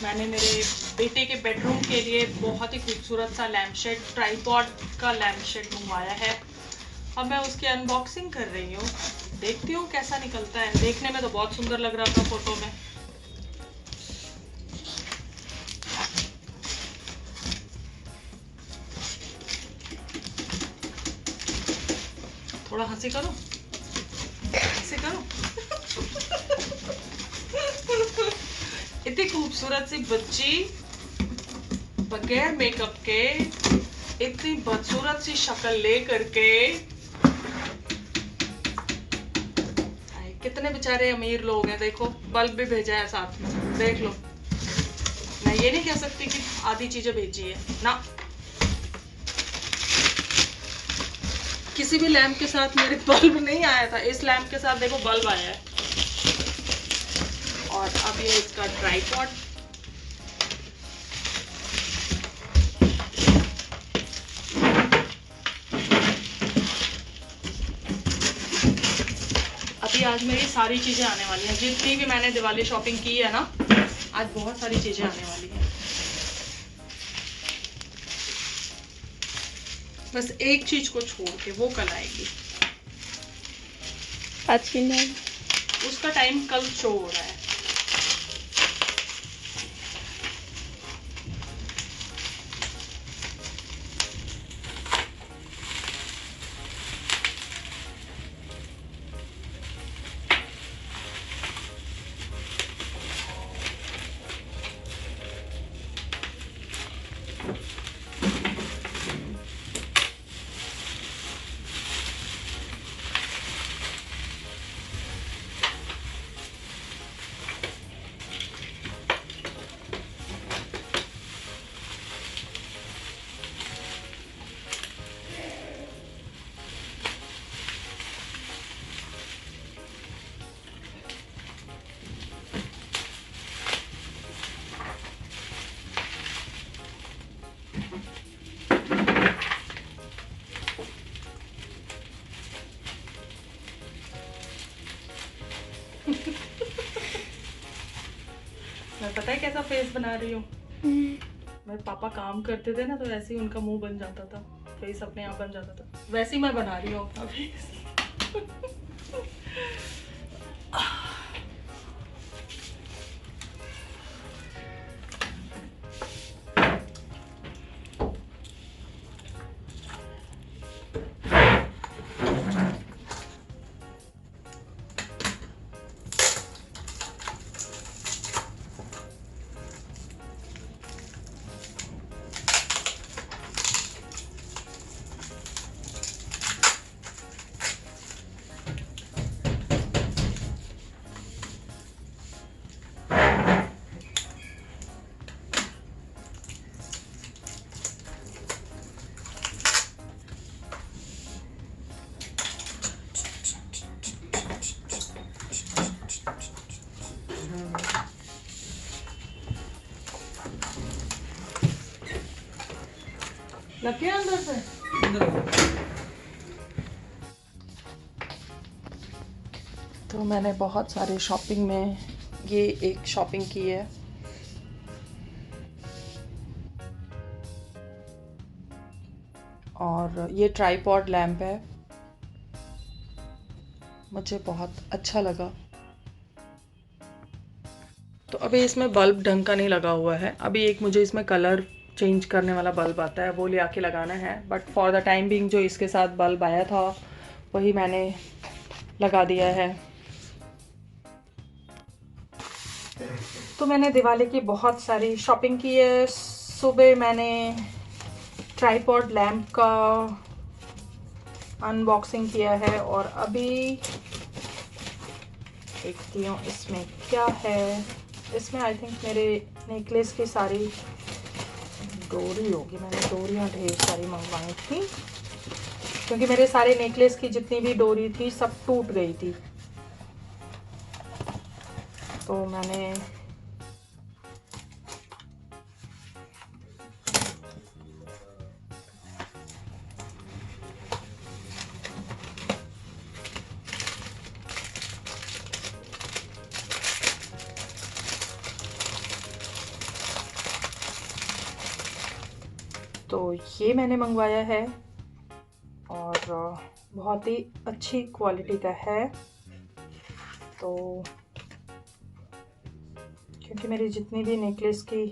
मैंने मेरे बेटे के बेडरूम के लिए बहुत ही खूबसूरत सा लैम्प शेड, ट्राईपॉड का लैम्प शेड मंगवाया है। अब मैं उसकी अनबॉक्सिंग कर रही हूँ, देखती हूँ कैसा निकलता है। देखने में तो बहुत सुंदर लग रहा था फोटो में। थोड़ा हंसी करो, हंसी करो। इतनी खूबसूरत सी बच्ची बगैर मेकअप के, इतनी बदसूरत सी शक्ल ले करके। कितने बेचारे अमीर लोग हैं, देखो बल्ब भी भेजा है साथ में, देख लो। मैं ये नहीं कह सकती कि आधी चीजें भेजी है ना। किसी भी लैम्प के साथ मेरे बल्ब नहीं आया था, इस लैम्प के साथ देखो बल्ब आया है। और अब ये इसका ट्राइपॉड, अभी आज मेरी सारी चीजें आने वाली हैं, जितनी भी मैंने दिवाली शॉपिंग की है ना, आज बहुत सारी चीजें आने वाली हैं। बस एक चीज को छोड़ के, वो कल आएगी। आज की नहीं, उसका टाइम कल शो हो रहा है। मैं पता है कैसा फेस बना रही हूँ। मेरे पापा काम करते थे ना, तो ऐसे ही उनका मुंह बन जाता था, फेस अपने आप बन जाता था। वैसे ही मैं बना रही हूँ अपना फेस। लग गया अंदर से। तो मैंने बहुत सारे शॉपिंग में ये एक शॉपिंग की है। और ये ट्राइपॉड लैम्प है, मुझे बहुत अच्छा लगा। तो अभी इसमें बल्ब ढंग का नहीं लगा हुआ है। अभी एक मुझे इसमें कलर चेंज करने वाला बल्ब आता है, वो ले आके लगाना है। But for the time being जो इसके साथ बल्ब आया था वही मैंने लगा दिया है। तो मैंने दिवाली की बहुत सारी शॉपिंग की है। सुबह मैंने ट्राइपॉड लैम्प का अनबॉक्सिंग किया है, और अभी देखती हूँ इसमें क्या है। इसमें आई थिंक मेरे नेकलेस की सारी डोरी होगी। मैंने डोरियाँ ढेर सारी मंगवाई थी, क्योंकि मेरे सारे नेकलेस की जितनी भी डोरी थी सब टूट गई थी। तो मैंने तो ये मैंने मंगवाया है और बहुत ही अच्छी क्वालिटी का है। तो क्योंकि मेरी जितनी भी नेकलेस की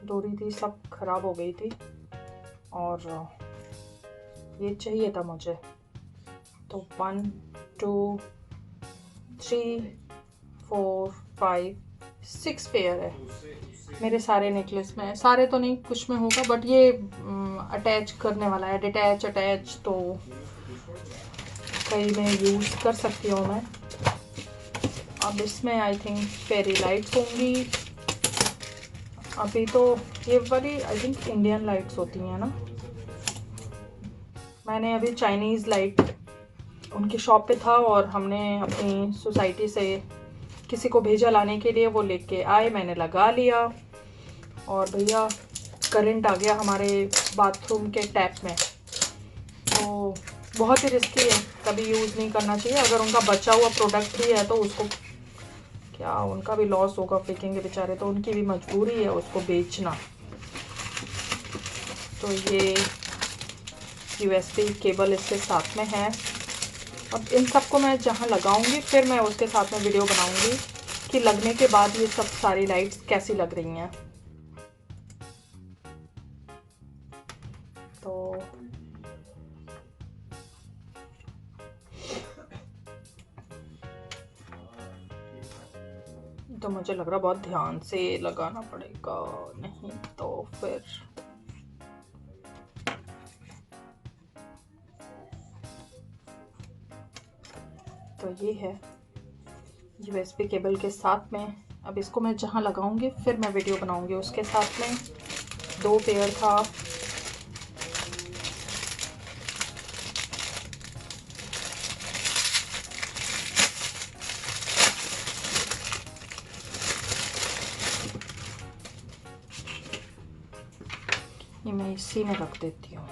डोरी थी सब खराब हो गई थी और ये चाहिए था मुझे। तो 1 2 3 4 5 6 पेयर है मेरे सारे नेकलेस में। सारे तो नहीं, कुछ में होगा, बट ये अटैच करने वाला है, डिटैच अटैच, तो कई में यूज़ कर सकती हूँ मैं। अब इसमें आई थिंक फेरी लाइट्स होंगी। अभी तो ये वाली आई थिंक इंडियन लाइट्स होती हैं ना। मैंने अभी चाइनीज़ लाइट उनकी शॉप पे था और हमने अपनी सोसाइटी से किसी को भेजा लाने के लिए, वो लेके आए, मैंने लगा लिया और भैया करंट आ गया हमारे बाथरूम के टैप में। तो बहुत ही रिस्की है, कभी यूज़ नहीं करना चाहिए। अगर उनका बचा हुआ प्रोडक्ट भी है तो उसको क्या, उनका भी लॉस होगा, फेंकेंगे बेचारे, तो उनकी भी मजबूरी है उसको बेचना। तो ये USB केबल इसके साथ में है। अब इन सबको मैं जहाँ लगाऊंगी फिर मैं उसके साथ में वीडियो बनाऊंगी कि लगने के बाद ये सब सारी लाइट्स कैसी लग रही हैं। तो मुझे लग रहा बहुत ध्यान से लगाना पड़ेगा, नहीं तो फिर तो ये है USB केबल के साथ में। अब इसको मैं जहाँ लगाऊंगी फिर मैं वीडियो बनाऊंगी उसके साथ में। 2 पेयर था। ये मैं इसी में रख देती हूँ।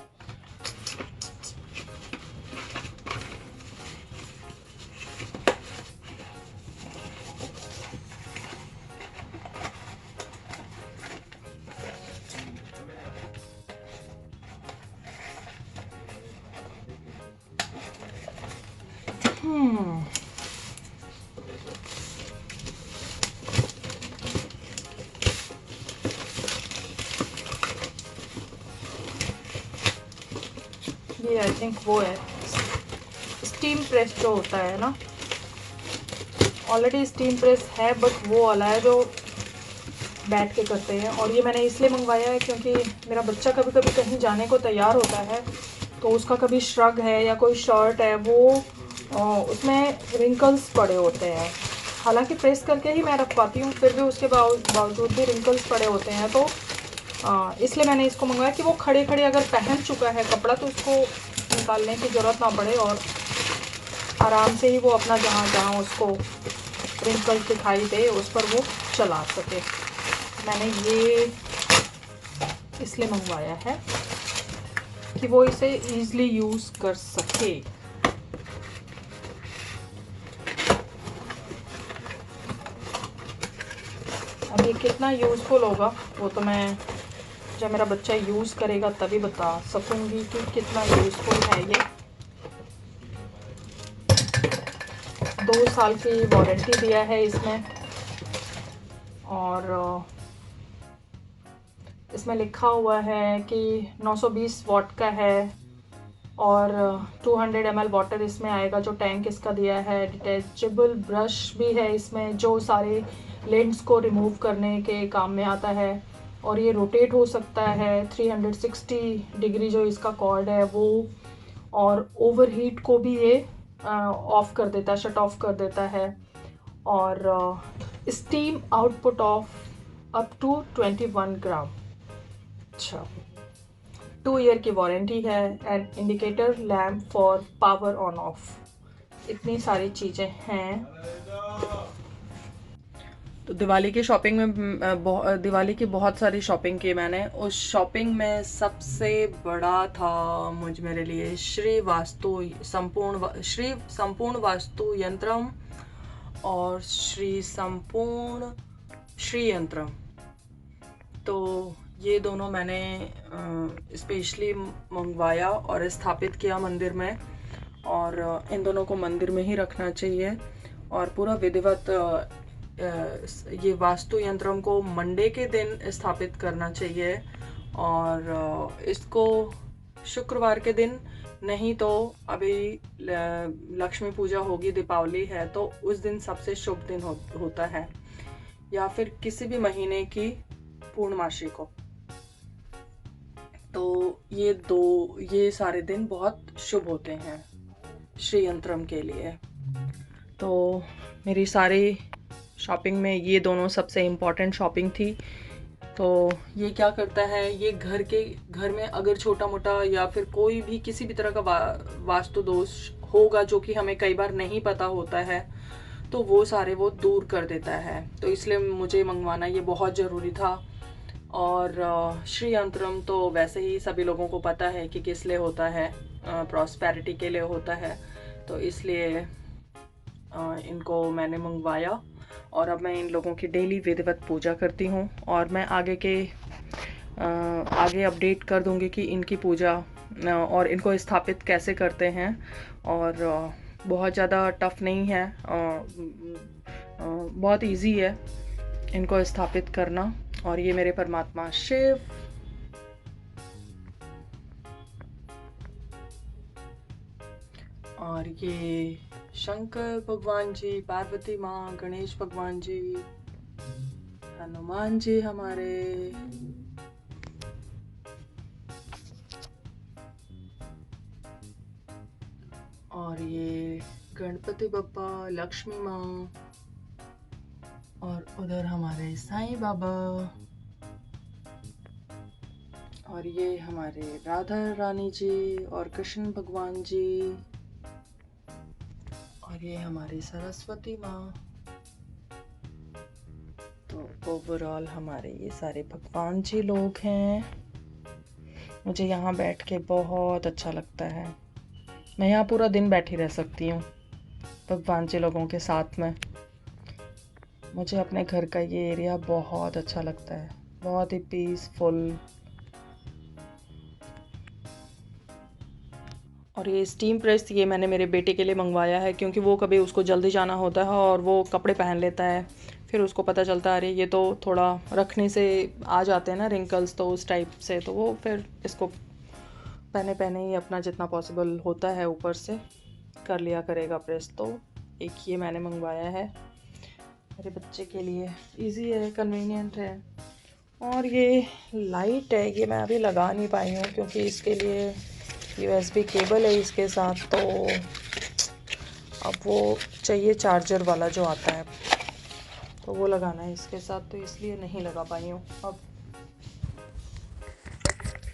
ये आई थिंक वो है स्टीम प्रेस जो होता है ना, ऑलरेडी स्टीम प्रेस है, बट वो वाला है जो बैठ के करते हैं। और ये मैंने इसलिए मंगवाया है क्योंकि मेरा बच्चा कभी कभी कहीं जाने को तैयार होता है तो उसका कभी श्रग है या कोई शर्ट है, वो उसमें रिंकल्स पड़े होते हैं। हालांकि प्रेस करके ही मैं रखवाती हूँ, फिर भी उसके बावजूद भी रिंकल्स पड़े होते हैं। तो इसलिए मैंने इसको मंगवाया कि वो खड़े खड़े अगर पहन चुका है कपड़ा तो उसको निकालने की ज़रूरत ना पड़े और आराम से ही वो अपना जहाँ जहाँ उसको रिंकल्स दिखाई दे उस पर वो चला सके। मैंने ये इसलिए मंगवाया है कि वो इसे ईज़िली यूज़ कर सके। अब ये कितना यूज़फुल होगा वो तो मैं जब मेरा बच्चा यूज़ करेगा तभी बता सकूंगी कि कितना यूज़फुल है ये। 2 साल की वारंटी दिया है इसमें और इसमें लिखा हुआ है कि 920 वॉट का है और 200 ml वाटर इसमें आएगा जो टैंक इसका दिया है। डिटैचेबल ब्रश भी है इसमें जो सारे लेंस को रिमूव करने के काम में आता है और ये रोटेट हो सकता है 360 डिग्री जो इसका कॉर्ड है वो, और ओवरहीट को भी ये ऑफ कर देता है, शट ऑफ कर देता है। और steam output of up to 21 gram. अच्छा, 2 ईयर की वारंटी है and indicator lamp for power on off. इतनी सारी चीज़ें हैं। तो दिवाली की शॉपिंग में दिवाली की बहुत सारी शॉपिंग की मैंने। उस शॉपिंग में सबसे बड़ा था मेरे लिए श्री संपूर्ण वास्तु यंत्रम और श्री संपूर्ण श्री यंत्रम। तो ये दोनों मैंने स्पेशली मंगवाया और स्थापित किया मंदिर में, और इन दोनों को मंदिर में ही रखना चाहिए। और पूरा विधिवत ये वास्तु यंत्रम को मंडे के दिन स्थापित करना चाहिए, और इसको शुक्रवार के दिन, नहीं तो अभी लक्ष्मी पूजा होगी, दीपावली है, तो उस दिन सबसे शुभ दिन होता है, या फिर किसी भी महीने की पूर्णमासी को। तो ये सारे दिन बहुत शुभ होते हैं श्री यंत्रम के लिए। तो मेरी सारी शॉपिंग में ये दोनों सबसे इम्पॉर्टेंट शॉपिंग थी। तो ये क्या करता है, ये घर में अगर छोटा मोटा या फिर कोई भी किसी भी तरह का वास्तु दोष होगा जो कि हमें कई बार नहीं पता होता है, तो वो दूर कर देता है। तो इसलिए मुझे मंगवाना ये बहुत ज़रूरी था। और श्री यंत्रम तो वैसे ही सभी लोगों को पता है कि किस लिए होता है, प्रॉस्पेरिटी के लिए होता है। तो इसलिए इनको मैंने मंगवाया, और अब मैं इन लोगों की डेली विधिवत पूजा करती हूँ। और मैं आगे अपडेट कर दूँगी कि इनकी पूजा और इनको स्थापित कैसे करते हैं। और बहुत ज़्यादा टफ नहीं है, बहुत इजी है इनको स्थापित करना। और ये मेरे परमात्मा शिव, और ये शंकर भगवान जी, पार्वती माँ, गणेश भगवान जी, हनुमान जी हमारे, और ये गणपति बप्पा, लक्ष्मी माँ, और उधर हमारे साईं बाबा, और ये हमारे राधा रानी जी और कृष्ण भगवान जी, और ये हमारी सरस्वती माँ। तो ओवरऑल हमारे ये सारे भगवान जी लोग हैं। मुझे यहाँ बैठ के बहुत अच्छा लगता है। मैं यहाँ पूरा दिन बैठी रह सकती हूँ भगवान जी लोगों के साथ में। मुझे अपने घर का ये एरिया बहुत अच्छा लगता है, बहुत ही पीसफुल। और ये स्टीम प्रेस ये मैंने मेरे बेटे के लिए मंगवाया है, क्योंकि वो कभी उसको जल्दी जाना होता है और वो कपड़े पहन लेता है, फिर उसको पता चलता है अरे ये तो थोड़ा रखने से आ जाते हैं ना रिंकल्स, तो उस टाइप से, तो वो फिर इसको पहने पहने ही अपना जितना पॉसिबल होता है ऊपर से कर लिया करेगा प्रेस। तो एक ये मैंने मंगवाया है मेरे बच्चे के लिए, इजी है, कन्वीनियंट है। और ये लाइट है, ये मैं अभी लगा नहीं पाई हूँ क्योंकि इसके लिए USB केबल है इसके साथ, तो अब वो चाहिए चार्जर वाला जो आता है, तो वो लगाना है इसके साथ, तो इसलिए नहीं लगा पाई हूँ। अब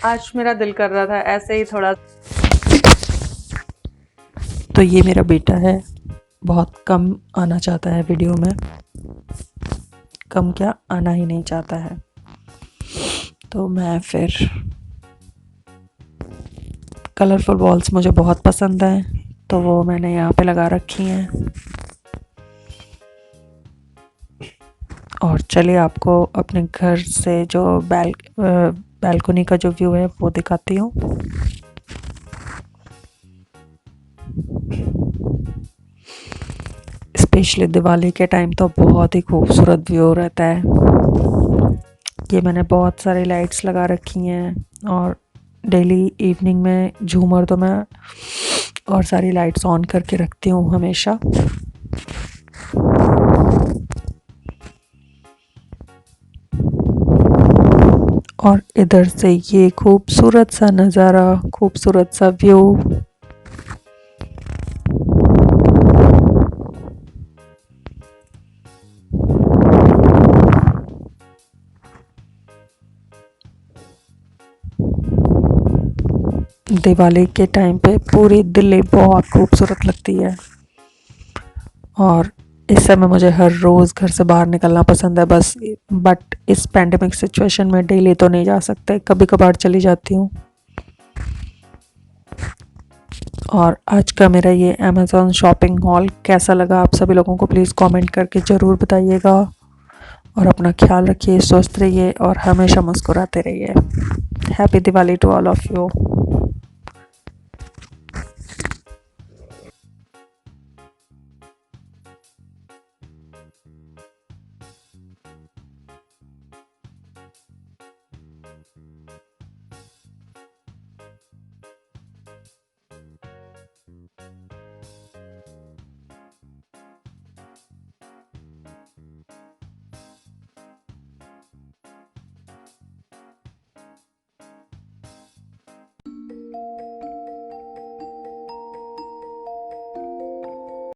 आज मेरा दिल कर रहा था ऐसे ही थोड़ा। तो ये मेरा बेटा है, बहुत कम आना चाहता है वीडियो में, कम क्या आना ही नहीं चाहता है। तो मैं फिर कलरफुल बॉल्स मुझे बहुत पसंद हैं, तो वो मैंने यहाँ पे लगा रखी हैं। और चलिए आपको अपने घर से जो बैल्कनी का जो व्यू है वो दिखाती हूँ। स्पेशली दिवाली के टाइम तो बहुत ही खूबसूरत व्यू रहता है। ये मैंने बहुत सारी लाइट्स लगा रखी हैं, और डेली इवनिंग में झूमर तो मैं और सारी लाइट्स ऑन करके रखती हूँ हमेशा। और इधर से ये खूबसूरत सा नज़ारा, खूबसूरत सा व्यू। दिवाली के टाइम पे पूरी दिल्ली बहुत खूबसूरत लगती है, और इस समय मुझे हर रोज़ घर से बाहर निकलना पसंद है बस, बट इस पैंडेमिक सिचुएशन में डेली तो नहीं जा सकते, कभी कभार चली जाती हूँ। और आज का मेरा ये अमेज़ॉन शॉपिंग हॉल कैसा लगा आप सभी लोगों को प्लीज़ कमेंट करके ज़रूर बताइएगा। और अपना ख्याल रखिए, स्वस्थ रहिए और हमेशा मुस्कुराते रहिए। Happy Diwali to all of you.